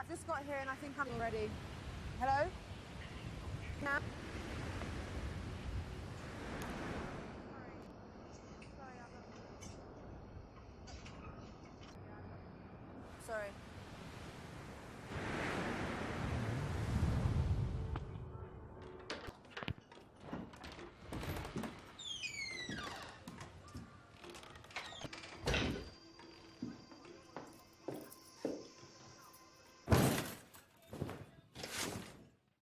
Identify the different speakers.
Speaker 1: I've just got here and I think I'm ready. Hello? Now? Sorry.